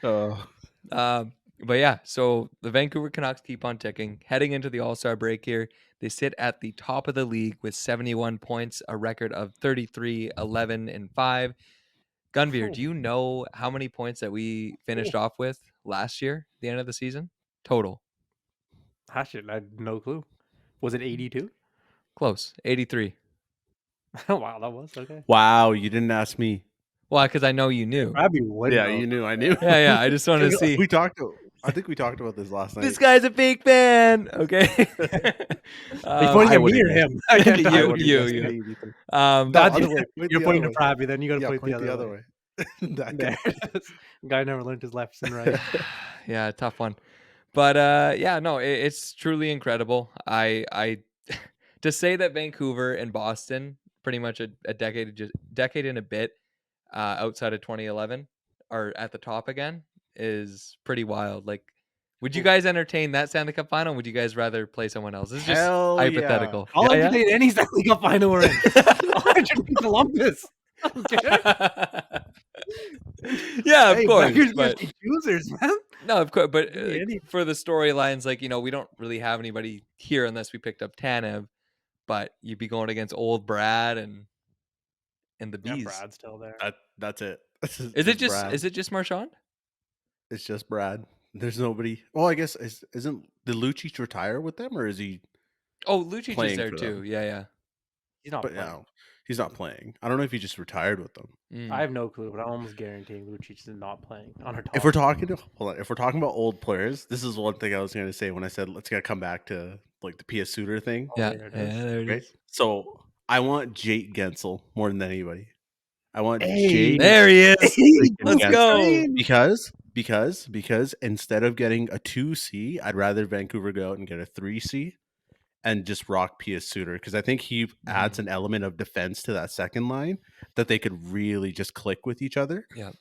But yeah, so the Vancouver Canucks keep on ticking. Heading into the All-Star break here, they sit at the top of the league with 71 points, a record of 33, 11, and 5. Gunveer, do you know how many points that we finished off with last year, the end of the season? Total. I had no clue. Was it 82? Close. 83. Wow, that was okay. Wow, you didn't ask me. Well, because I know you knew. Probably would. Yeah, you knew. I knew. Yeah. I just wanted to see. We talked I think we talked about this last night. This guy's a fake fan. Okay. Are you pointing at me or him? I can't tell. You. No, That's other way. Point You're the pointing other to way. Pravi, then you got to point Point the other way. That There guy. it is. Guy never learned his lefts and right. Yeah, tough one. But yeah, no, it's truly incredible. I to say that Vancouver and Boston, pretty much a decade and a bit outside of 2011, are at the top again is pretty wild. Like, would you guys entertain that Stanley Cup final? Or would you guys rather play someone else? This is just Hell hypothetical. I'll Yeah, entertain any Stanley Cup final we're in. I'll entertain Columbus. Okay. yeah, of Hey, course. beggars But can't be choosers, man. no, of course. But Give me any. for the storylines, like, we don't really have anybody here unless we picked up Tanev. But you'd be going against old Brad and the Yeah, bees. Brad's still there. That's it. Is it just Brad. Marchand? It's just Brad. There's nobody. Well, I guess did Lucic retire with them, or is he? Oh, Lucic is Playing there for too. them. Yeah. He's not But playing. no, he's not playing. I don't know if he just retired with them. I have no clue, but I'm almost guaranteeing Lucic is not playing on her top. If we're talking about old players, this is one thing I was going to say when I said let's come back to like the Pia Suter thing. Yeah, there it there it Okay? is. So I want Jake Gensel more than anybody. I want Hey, Jake. There he is. freaking Let's Gensel. go. Because instead of getting a 2C, I'd rather Vancouver go out and get a 3C and just rock Pia Suter, because I think he adds an element of defense to that second line that they could really just click with each other. Yeah.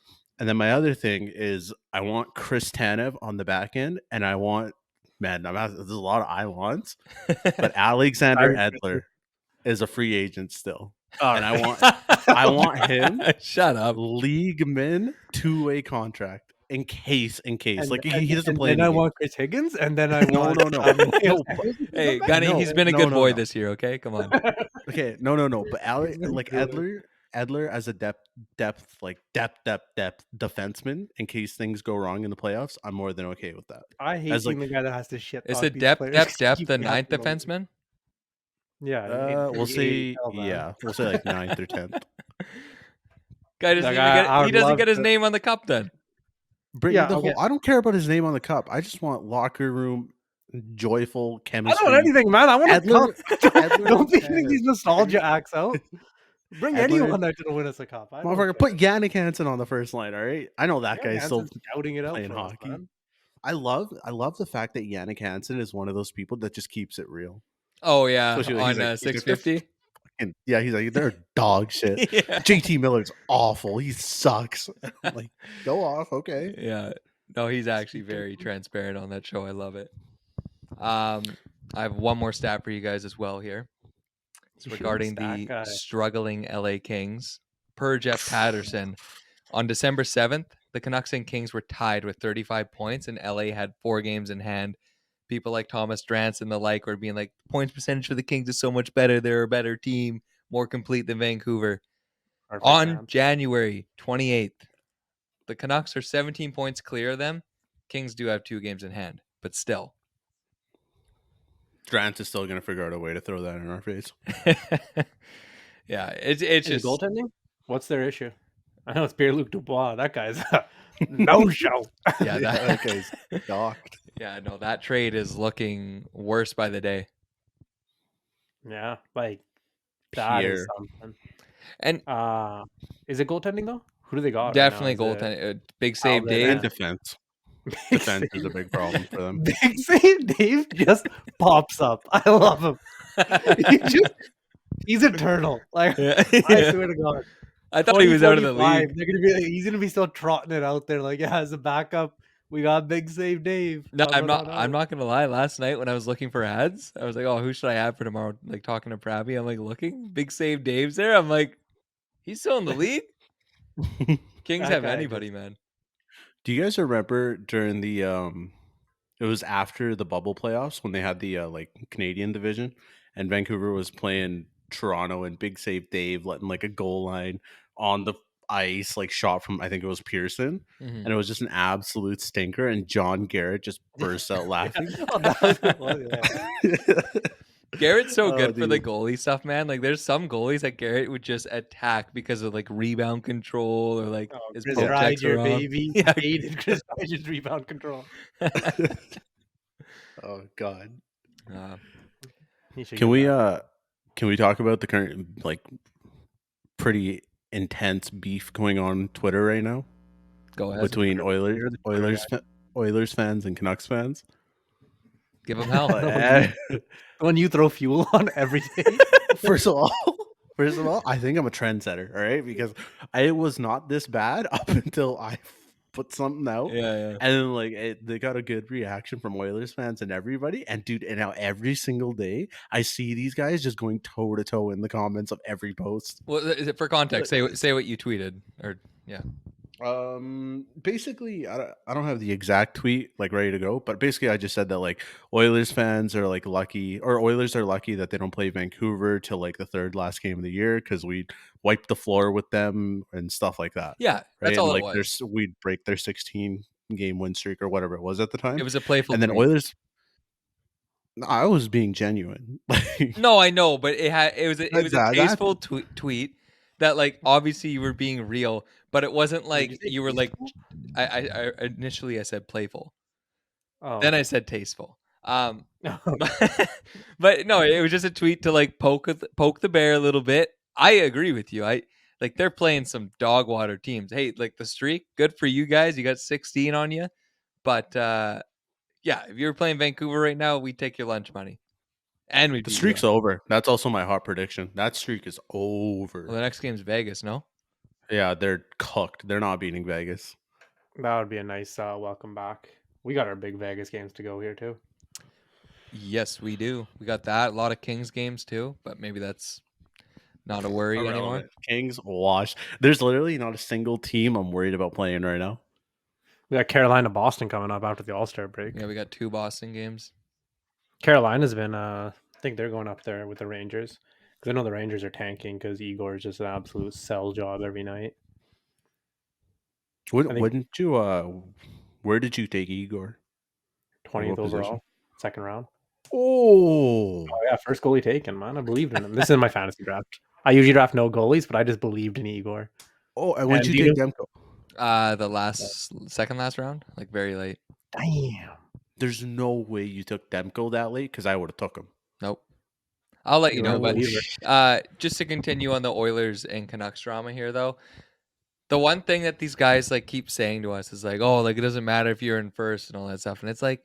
And then my other thing is I want Chris Tanev on the back end, and I want, there's a lot of I wants, but Alexander Edler is a free agent still. And I want him Shut up. league min 2-way contract in case like he doesn't play. And then I want Chris Higgins, and then I want no. Hey, Gunny, he's been a good boy this year. Okay, come on. Okay, no. But Edler as a depth defenseman in case things go wrong in the playoffs, I'm more than okay with that. I hate being the guy that has to shit. Is it depth the ninth defenseman? Yeah, we'll say like 9th or 10th. Guy doesn't he doesn't get his name on the cup then. I don't care about his name on the cup. I just want locker room joyful chemistry. I don't want anything, man. I want Edler, don't be getting these nostalgia acts out. Bring anyone there to win us a cup. Motherfucker, put Yannick Hansen on the first line, all right? I know that guy's still shouting it out playing hockey. I love the fact that Yannick Hansen is one of those people that just keeps it real. Oh yeah, especially on 650. Yeah, he's like, they're dog shit. Yeah. JT Miller's awful. He sucks. I'm like, go off, okay. Yeah. No, he's actually very transparent on that show. I love it. I have one more stat for you guys as well here. It's regarding the struggling LA Kings. Per Jeff Patterson, on December 7th, the Canucks and Kings were tied with 35 points, and LA had 4 games in hand. People like Thomas Drance and the like were being like, points percentage for the Kings is so much better. They're a better team, more complete than Vancouver. On January 28th, the Canucks are 17 points clear of them. Kings do have 2 games in hand, but still. Drance is still going to figure out a way to throw that in our face. Yeah, it's just goaltending. What's their issue? I know it's Pierre-Luc Dubois. That guy's no show. Yeah, that guy's docked. Yeah, no, that trade is looking worse by the day. Yeah, like that is something. And is it goaltending though? Who do they got? Definitely goaltending. Big save, Dave. And defense. Defense is a big problem for them. Big save, Dave just pops up. I love him. He's eternal. Like I swear to God. I thought he was out of the league. He's gonna be still trotting it out there. Like, yeah, as a backup, we got Big Save Dave. No, I'm not gonna lie. Last night when I was looking for ads, I was like, oh, who should I have for tomorrow? Like talking to Pravi, I'm like looking. Big Save Dave's there. I'm like, he's still in the league. Kings have anybody, man. Do you guys remember during the it was after the bubble playoffs when they had the like Canadian division and Vancouver was playing Toronto and Big Save Dave letting like a goal line on the ice, like shot from I think it was Pearson, and it was just an absolute stinker. And John Garrett just burst out laughing. Garrett's so Oh, good for the dude. goalie stuff, man. Like, there's some goalies that Garrett would just attack because of like rebound control or like Oh, his Chris poke checks are Ryder, off. baby. Yeah. Hated Chris Ryder's rebound control. Oh God. He should Can get we back. can we talk about the current like pretty intense beef going on Twitter right now Go ahead. between You're the Twitter guy. Oilers fans and Canucks fans? Give him hell. Like, The one you throw fuel on every day. first of all, I think I'm a trendsetter, all right? Because it was not this bad up until I put something out. Yeah. And then like they got a good reaction from Oilers fans and everybody. And dude, and now every single day I see these guys just going toe to toe in the comments of every post. Well, is it for context? Say what you tweeted, or yeah. Basically, I don't have the exact tweet like ready to go, but basically I just said that like Oilers fans are like lucky, or Oilers are lucky that they don't play Vancouver till like the third last game of the year because we wiped the floor with them and stuff like that, Yeah, right? that's And all it like was. we'd break their 16 game win streak or whatever it was at the time. It was a playful And then tweet. Oilers, I was being genuine. Like, No, I know, but it was a that tasteful tweet that like obviously you were being real, but it wasn't Did you like say you were like tasteful? I initially I said playful. Oh, Then I okay. said tasteful. But no, it was just a tweet to like poke the bear a little bit. I agree with you. I like they're playing some dog water teams. Hey, like the streak, good for you guys. You got 16 on you. But yeah, if you were playing Vancouver right now, we'd take your lunch money. And we the beat you. streak's over. That's also my hot prediction. That streak is over. Well, the next game's Vegas, no? Yeah, they're cooked. They're not beating Vegas. That would be a nice welcome back. We got our big Vegas games to go here too. Yes, we do. We got that. A lot of Kings games too, but maybe that's not a worry anymore. Irrelevant. Kings wash. There's literally not a single team I'm worried about playing right now. We got Carolina, Boston coming up after the All-Star break. Yeah, we got 2 Boston games. Carolina's been, I think they're going up there with the Rangers. Because I know the Rangers are tanking because Igor is just an absolute sell job every night. Wouldn't you? Where did you take Igor? 20th overall, second round. Oh yeah, first goalie taken, man. I believed in him. This is my fantasy draft. I usually draft no goalies, but I just believed in Igor. Oh, and when did you take Demko? The second last round, like very late. Damn. There's no way you took Demko that late because I would have took him. Nope. I'll let you You're know. a But believer. just to continue on the Oilers and Canucks drama here, though, the one thing that these guys like keep saying to us is like, oh, like it doesn't matter if you're in first and all that stuff. And it's like,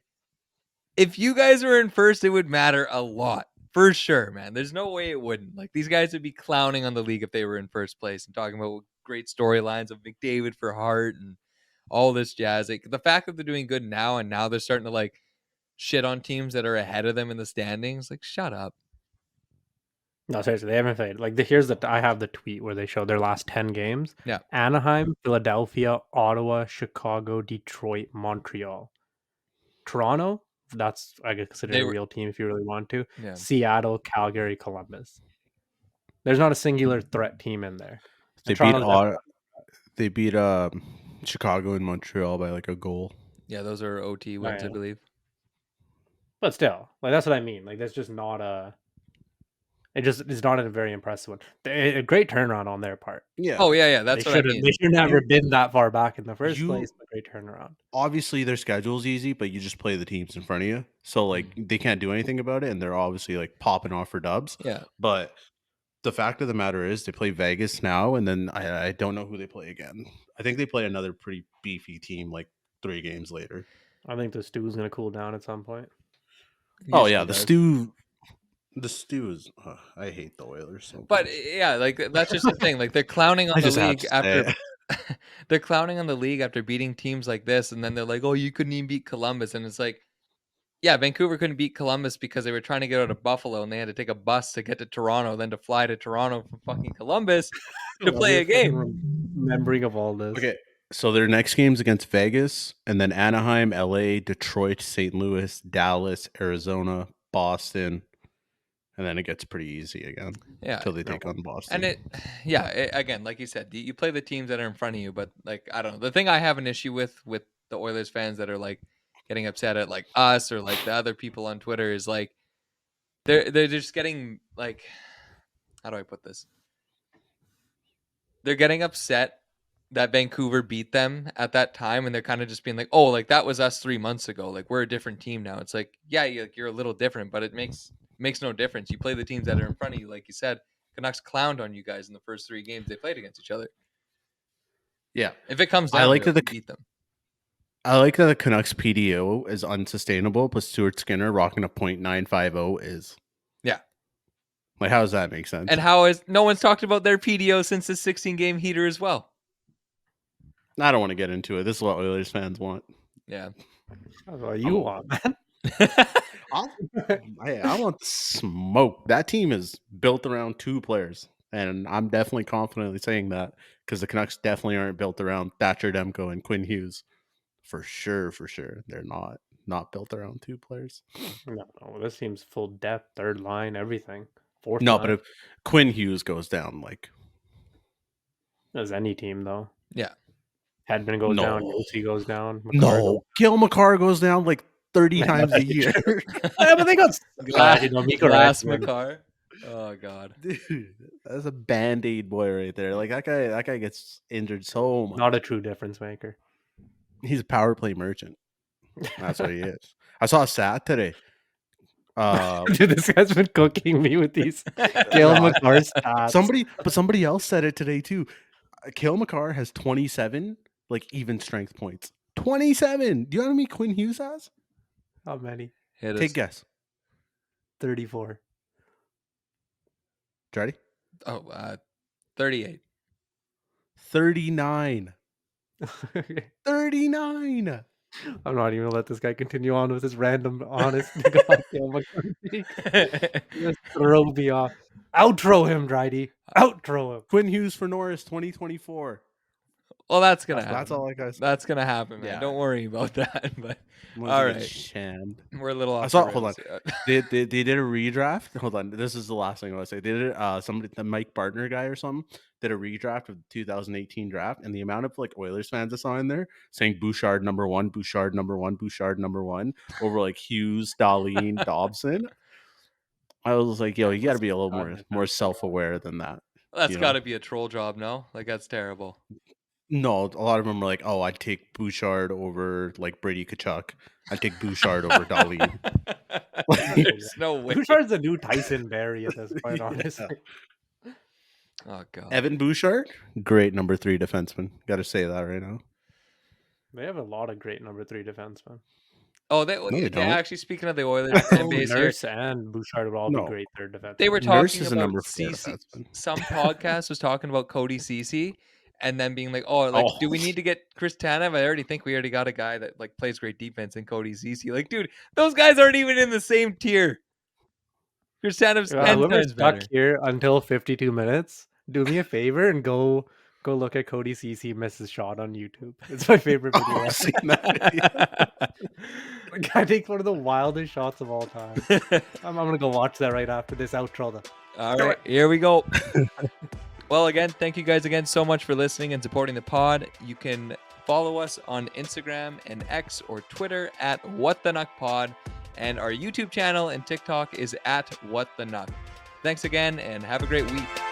if you guys were in first, it would matter a lot. For sure, man. There's no way it wouldn't. Like these guys would be clowning on the league if they were in first place and talking about great storylines of McDavid for Hart and all this jazz. Like the fact that they're doing good now and now they're starting to like shit on teams that are ahead of them in the standings. Like, shut up. No, seriously, they haven't played. Like, I have the tweet where they show their last 10 games. Yeah. Anaheim, Philadelphia, Ottawa, Chicago, Detroit, Montreal. Toronto, that's, I guess, considered a real team if you really want to. Yeah. Seattle, Calgary, Columbus. There's not a singular threat team in there. They beat Chicago and Montreal by like a goal. Yeah, those are OT wins, I believe. But still, like that's what I mean. Like that's just not a. It's not a very impressive one. A great turnaround on their part. Yeah. Oh yeah. That's what I mean. They should never been that far back in the first place. But great turnaround. Obviously, their schedule's easy, but you just play the teams in front of you, so like they can't do anything about it, and they're obviously like popping off for dubs. Yeah. But the fact of the matter is, they play Vegas now, and then I don't know who they play again. I think they play another pretty beefy team like 3 games later. I think the stew's gonna cool down at some point. Oh yeah, the stew. The stew is. I hate the Oilers so much. But yeah, like that's just the thing. Like they're clowning on the league after they're clowning on the league after beating teams like this, and then they're like, "Oh, you couldn't even beat Columbus," and it's like, yeah, Vancouver couldn't beat Columbus because they were trying to get out of Buffalo and they had to take a bus to get to Toronto, then to fly to Toronto from fucking Columbus to play a game. Remembering of all this. Okay, so their next game's against Vegas, and then Anaheim, LA, Detroit, St. Louis, Dallas, Arizona, Boston. And then it gets pretty easy again. Yeah. Until they take on Boston. And again, like you said, you play the teams that are in front of you, but like, I don't know. The thing I have an issue with the Oilers fans that are like getting upset at like us or like the other people on Twitter is like, They're just getting like, how do I put this? They're getting upset that Vancouver beat them at that time, and they're kind of just being like, "Oh, like that was us 3 months ago. Like we're a different team now." It's like, yeah, you're a little different, but it makes no difference. You play the teams that are in front of you, like you said. Canucks clowned on you guys in the first 3 games they played against each other. Yeah, If it comes I down like to it, that we beat them. I like that the Canucks PDO is unsustainable, but Stuart Skinner rocking a .950 is. Yeah. Like, how does that make sense? And how is no one's talked about their PDO since the 16-game heater as well? I don't want to get into it. This is what Oilers fans want. Yeah. That's what you want, man. I want the smoke. That team is built around 2 players, and I'm definitely confidently saying that because the Canucks definitely aren't built around Thatcher Demko and Quinn Hughes. For sure, they're not built around 2 players. No, this team's full depth, third line, everything. Fourth No, line. but if Quinn Hughes goes down, like As any team, though. Yeah. Hedman goes No. down, Yossi goes down. McCarr no, Gil McCarr goes down like 30 times a year. Yeah, but they got Glass McCarr. Oh god, Dude, that's a band-aid boy right there. Like that guy gets injured so much. Not a true difference maker. He's a power play merchant. That's what he is. I saw a stat today. Dude, this guy's been cooking me with these Gale McCarr stats. Somebody else said it today too. Cale McCarr has 27 like even strength points. 27. Do you know how many Quinn Hughes has? How many? Hit Take us. a guess. 34. Ready? 38. 39. 39. I'm not even gonna let this guy continue on with his random honest goddamn Just throw me off. Outro him, Dridey. Outro him. Quinn Hughes for Norris 2024. Well, that's gonna happen. That's all I got. That's gonna happen, man. Yeah. Don't worry about that. But Once all you get right, shammed. we're a little off. I saw. the Hold on. rails. They did a redraft. Hold on. This is the last thing I want to say. They did the Mike Bardner guy or something did a redraft of the 2018 draft, and the amount of like Oilers fans I saw in there saying Bouchard number 1, Bouchard number 1, Bouchard number 1 over like Hughes, Dahlin, Dobson. I was like, yo, you got to be a little more self-aware than that. That's got to be a troll job, no? Like that's terrible. No, a lot of them are like, oh, I'd take Bouchard over like Brady Tkachuk. I'd take Bouchard over Dahlin. There's no way. Bouchard's the new Tyson Berry at this point, honestly. Oh god. Evan Bouchard, great number 3 defenseman. Got to say that right now. They have a lot of great number 3 defensemen. Oh, they don't. Actually, speaking of the Oilers fan base here, Nurse and Bouchard would all be great third defensemen. they were Nurse talking is a about number 4 CC. defenseman. Some podcast was talking about Cody Ceci, and then being like, "Oh, like, do we need to get Chris Tanev? I already think we already got a guy that like plays great defense in Cody Ceci." Like, dude, those guys aren't even in the same tier. Chris Tanev's 10 whoever's times better. stuck here until 52 minutes, do me a favor and go look at Cody Ceci misses shot on YouTube. It's my favorite video. I've seen that video. The guy takes one of the wildest shots of all time. I'm gonna go watch that right after this outro. All right, here we go. Well, again, thank you guys again so much for listening and supporting the pod. You can follow us on Instagram and X or Twitter at WhatTheNuckPod, and our YouTube channel and TikTok is at WhatTheNuck. Thanks again, and have a great week.